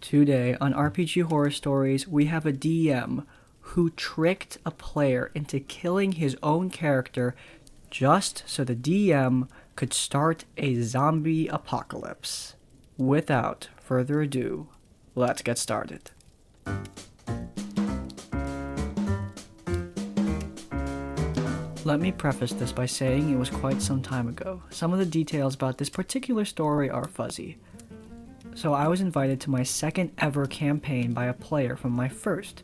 Today on RPG Horror Stories, we have a DM who tricked a player into killing his own character just so the DM could start a zombie apocalypse. Without further ado, let's get started. Let me preface this by saying it was quite some time ago. Some of the details about this particular story are fuzzy. So I was invited to my second ever campaign by a player from my first.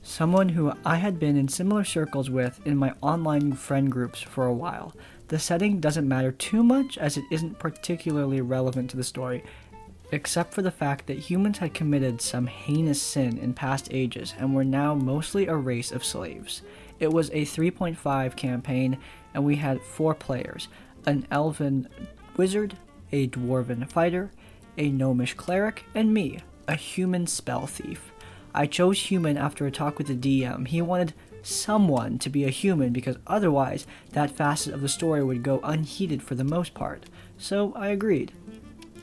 Someone who I had been in similar circles with in my online friend groups for a while. The setting doesn't matter too much as it isn't particularly relevant to the story, except for the fact that humans had committed some heinous sin in past ages and were now mostly a race of slaves. It was a 3.5 campaign and we had 4 players, an elven wizard, a dwarven fighter, a gnomish cleric, and me, a human spell thief. I chose human after a talk with the DM. He wanted someone to be a human because otherwise that facet of the story would go unheeded for the most part, so I agreed.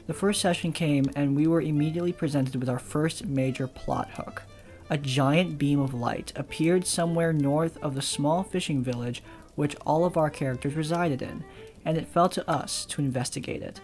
The first session came and we were immediately presented with our first major plot hook. A giant beam of light appeared somewhere north of the small fishing village which all of our characters resided in, and it fell to us to investigate it.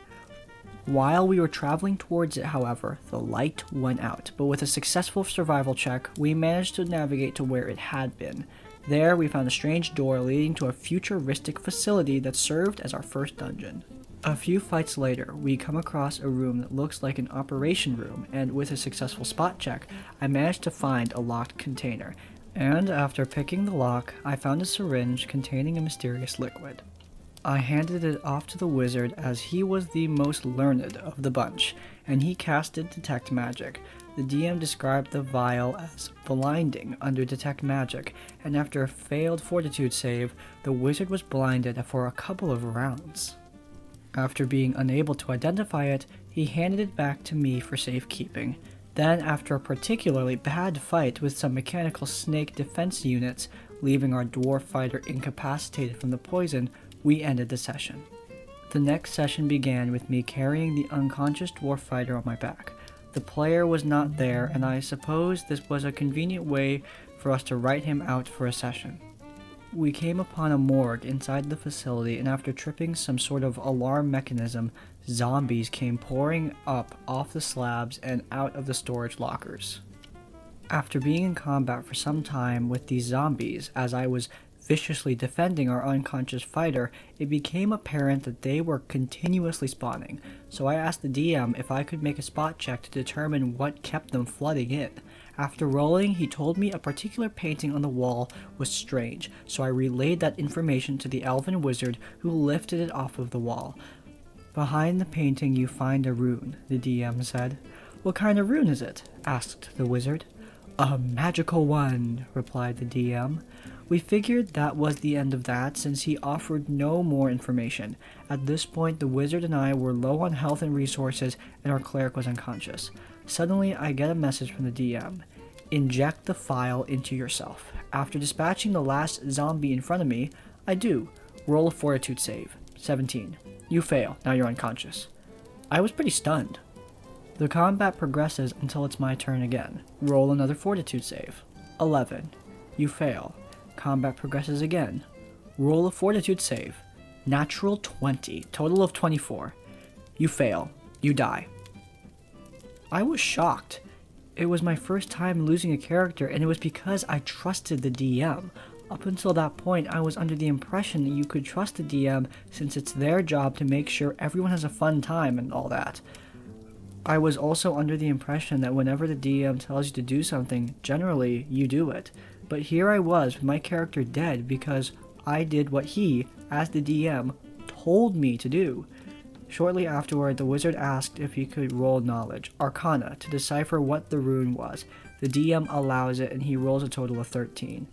While we were traveling towards it, however, the light went out, but with a successful survival check, we managed to navigate to where it had been. There, we found a strange door leading to a futuristic facility that served as our first dungeon. A few fights later, we come across a room that looks like an operation room, and with a successful spot check, I managed to find a locked container. And after picking the lock, I found a syringe containing a mysterious liquid. I handed it off to the wizard as he was the most learned of the bunch, and he casted Detect Magic. The DM described the vial as blinding under Detect Magic, and after a failed fortitude save, the wizard was blinded for a couple of rounds. After being unable to identify it, he handed it back to me for safekeeping. Then, after a particularly bad fight with some mechanical snake defense units, leaving our dwarf fighter incapacitated from the poison, we ended the session. The next session began with me carrying the unconscious dwarf fighter on my back. The player was not there, and I suppose this was a convenient way for us to write him out for a session. We came upon a morgue inside the facility, and after tripping some sort of alarm mechanism, zombies came pouring up off the slabs and out of the storage lockers. After being in combat for some time with these zombies, as I was viciously defending our unconscious fighter, it became apparent that they were continuously spawning, so I asked the DM if I could make a spot check to determine what kept them flooding in. After rolling, he told me a particular painting on the wall was strange, so I relayed that information to the elven wizard who lifted it off of the wall. Behind the painting you find a rune, the DM said. What kind of rune is it? Asked the wizard. A magical one, replied the DM. We figured that was the end of that since he offered no more information. At this point, the wizard and I were low on health and resources, and our cleric was unconscious. Suddenly, I get a message from the DM. Inject the file into yourself. After dispatching the last zombie in front of me, I do. Roll a fortitude save. 17. You fail. Now you're unconscious. I was pretty stunned. The combat progresses until it's my turn again. Roll another fortitude save. 11. You fail. Combat progresses again. Roll a fortitude save. Natural 20. Total of 24. You fail. You die. I was shocked. It was my first time losing a character, and it was because I trusted the DM. Up until that point, I was under the impression that you could trust the DM since it's their job to make sure everyone has a fun time and all that. I was also under the impression that whenever the DM tells you to do something, generally you do it. But here I was with my character dead because I did what he, as the DM, told me to do. Shortly afterward, the wizard asked if he could roll knowledge, arcana, to decipher what the rune was. The DM allows it and he rolls a total of 13.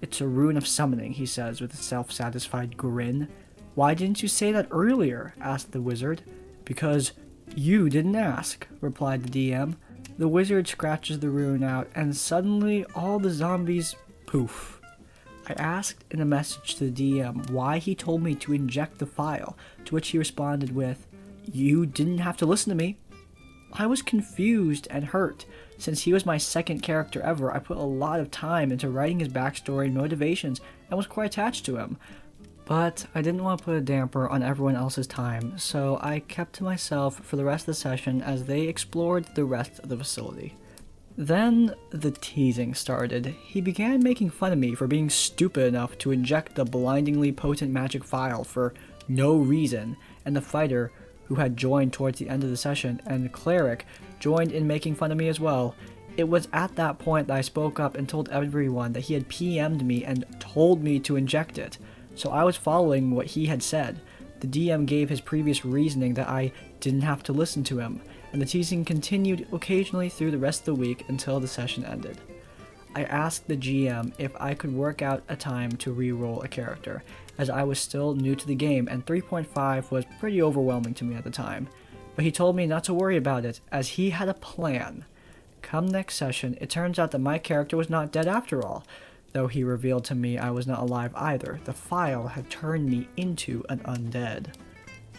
It's a rune of summoning, he says with a self-satisfied grin. Why didn't you say that earlier? Asked the wizard. Because you didn't ask, replied the DM. The wizard scratches the rune out, and suddenly all the zombies poof. I asked in a message to the DM why he told me to inject the file, to which he responded with, "You didn't have to listen to me." I was confused and hurt. Since he was my second character ever, I put a lot of time into writing his backstory and motivations and was quite attached to him. But I didn't want to put a damper on everyone else's time, so I kept to myself for the rest of the session as they explored the rest of the facility. Then the teasing started. He began making fun of me for being stupid enough to inject the blindingly potent magic vial for no reason, and the fighter, who had joined towards the end of the session, and the cleric joined in making fun of me as well. It was at that point that I spoke up and told everyone that he had PM'd me and told me to inject it. So I was following what he had said. The DM gave his previous reasoning that I didn't have to listen to him, and the teasing continued occasionally through the rest of the week until the session ended. I asked the GM if I could work out a time to re-roll a character, as I was still new to the game and 3.5 was pretty overwhelming to me at the time, but he told me not to worry about it as he had a plan. Come next session, it turns out that my character was not dead after all, though he revealed to me I was not alive either. The file had turned me into an undead.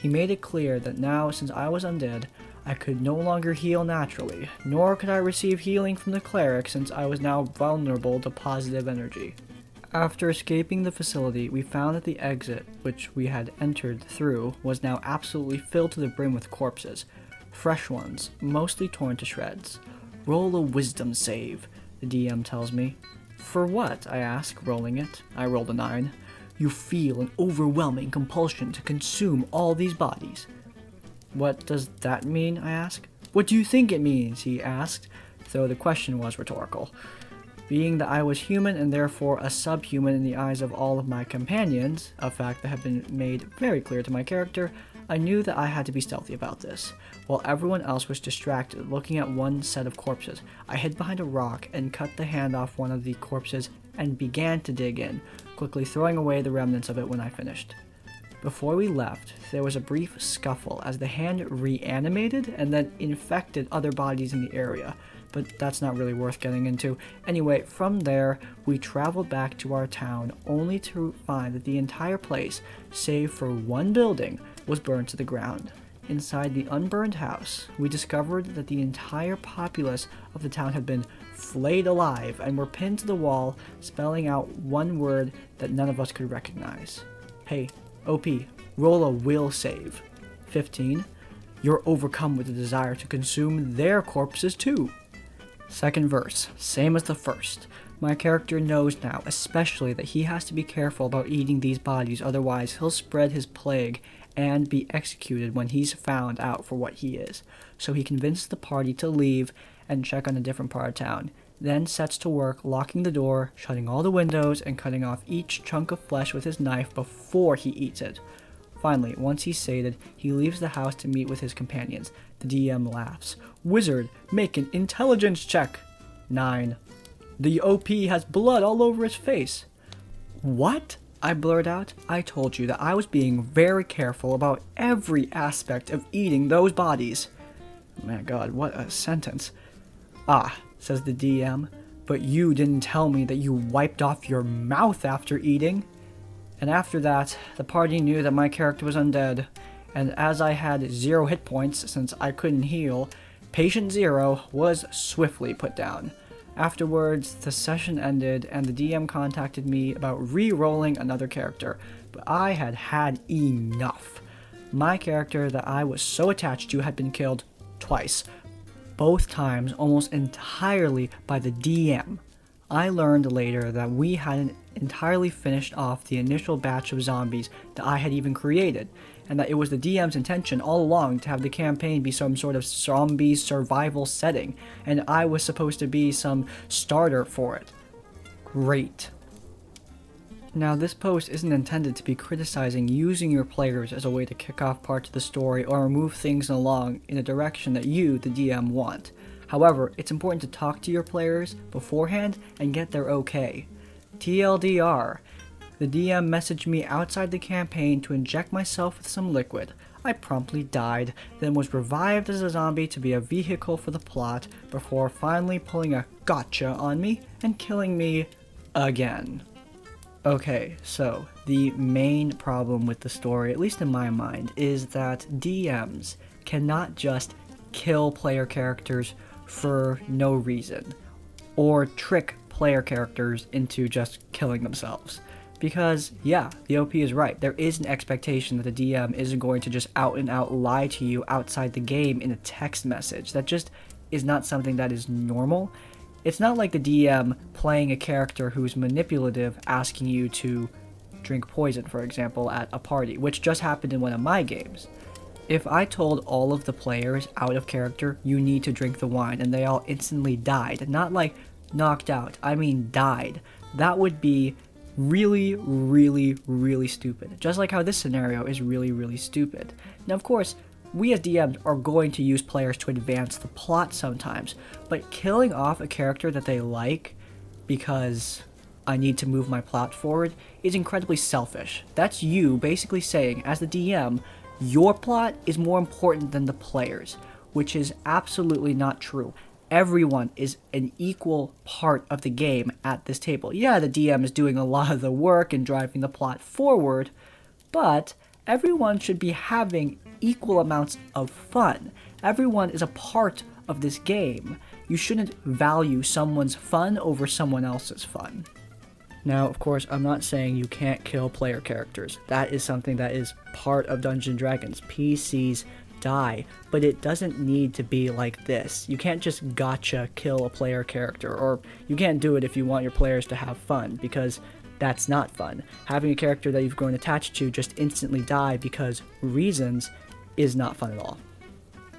He made it clear that now, since I was undead, I could no longer heal naturally, nor could I receive healing from the cleric since I was now vulnerable to positive energy. After escaping the facility, we found that the exit, which we had entered through, was now absolutely filled to the brim with corpses. Fresh ones, mostly torn to shreds. Roll a wisdom save, the DM tells me. For what? I ask, rolling it. I rolled a 9. You feel an overwhelming compulsion to consume all these bodies. What does that mean? I ask. What do you think it means? He asked, though the question was rhetorical. Being that I was human and therefore a subhuman in the eyes of all of my companions, a fact that had been made very clear to my character, I knew that I had to be stealthy about this. While everyone else was distracted looking at one set of corpses, I hid behind a rock and cut the hand off one of the corpses and began to dig in, quickly throwing away the remnants of it when I finished. Before we left, there was a brief scuffle as the hand reanimated and then infected other bodies in the area, but that's not really worth getting into. Anyway, from there, we traveled back to our town only to find that the entire place, save for one building, was burned to the ground. Inside the unburned house, we discovered that the entire populace of the town had been flayed alive and were pinned to the wall, spelling out one word that none of us could recognize. Hey, OP, roll a will save. 15. You're overcome with the desire to consume their corpses too. Second verse, same as the first. My character knows now, especially that he has to be careful about eating these bodies, otherwise he'll spread his plague and be executed when he's found out for what he is. So he convinces the party to leave and check on a different part of town, then sets to work locking the door, shutting all the windows, and cutting off each chunk of flesh with his knife before he eats it. Finally, once he's sated, he leaves the house to meet with his companions. The DM laughs. Wizard, make an intelligence check. 9. The OP has blood all over his face. What? I blurred out. I told you that I was being very careful about every aspect of eating those bodies. My God, what a sentence. Ah, says the DM, but you didn't tell me that you wiped off your mouth after eating. And after that, the party knew that my character was undead, and as I had 0 hit points since I couldn't heal, Patient 0 was swiftly put down. Afterwards, the session ended and the DM contacted me about re-rolling another character, but I had had enough. My character that I was so attached to had been killed twice, both times almost entirely by the DM. I learned later that we hadn't entirely finished off the initial batch of zombies that I had even created, and that it was the DM's intention all along to have the campaign be some sort of zombie survival setting, and I was supposed to be some starter for it. Great. Now, this post isn't intended to be criticizing using your players as a way to kick off parts of the story or move things along in a direction that you, the DM, want. However, it's important to talk to your players beforehand and get their okay. TLDR, the DM messaged me outside the campaign to inject myself with some liquid. I promptly died, then was revived as a zombie to be a vehicle for the plot, before finally pulling a gotcha on me and killing me again. Okay, so the main problem with the story, at least in my mind, is that DMs cannot just kill player characters for no reason, or trick player characters into just killing themselves. Because, yeah, the OP is right. There is an expectation that the DM isn't going to just out and out lie to you outside the game in a text message. That just is not something that is normal. It's not like the DM playing a character who's manipulative asking you to drink poison, for example, at a party, which just happened in one of my games. If I told all of the players out of character, you need to drink the wine, and they all instantly died, not like knocked out, I mean died, that would be really, really, really stupid. Just like how this scenario is really, really stupid. Now, of course, we as DMs are going to use players to advance the plot sometimes, but killing off a character that they like because I need to move my plot forward is incredibly selfish. That's you basically saying, as the DM, your plot is more important than the players, which is absolutely not true. Everyone is an equal part of the game at this table. Yeah, the DM is doing a lot of the work and driving the plot forward, but everyone should be having equal amounts of fun. Everyone is a part of this game. You shouldn't value someone's fun over someone else's fun. Now, of course, I'm not saying you can't kill player characters. That is something that is part of Dungeons & Dragons. PCs die, but it doesn't need to be like this. You can't just gotcha kill a player character, or you can't do it if you want your players to have fun, because that's not fun. Having a character that you've grown attached to just instantly die because reasons is not fun at all.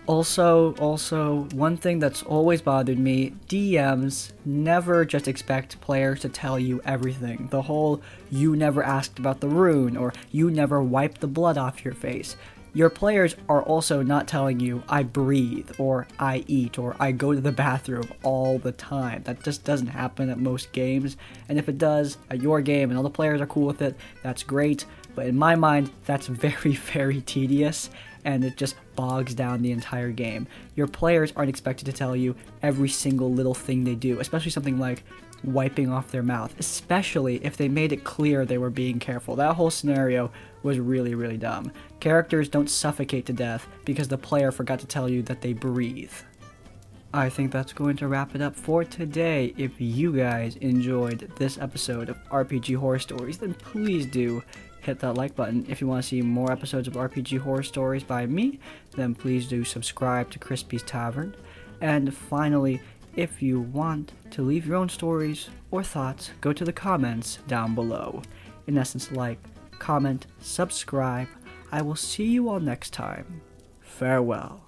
Also, one thing that's always bothered me, DMs never just expect players to tell you everything. The whole, you never asked about the rune, or you never wiped the blood off your face. Your players are also not telling you, I breathe, or I eat, or I go to the bathroom all the time. That just doesn't happen at most games, and if it does, at your game and all the players are cool with it, that's great, but in my mind, that's very, very tedious, and it just bogs down the entire game. Your players aren't expected to tell you every single little thing they do, especially something like wiping off their mouth, especially if they made it clear they were being careful. That whole scenario was really, really dumb. Characters don't suffocate to death because the player forgot to tell you that they breathe. I think that's going to wrap it up for today. If you guys enjoyed this episode of RPG Horror Stories, then please do hit that like button. If you want to see more episodes of RPG Horror Stories by me, then please do subscribe to Crispy's Tavern. And finally, if you want to leave your own stories or thoughts, go to the comments down below. In essence, like, comment, subscribe. I will see you all next time. Farewell.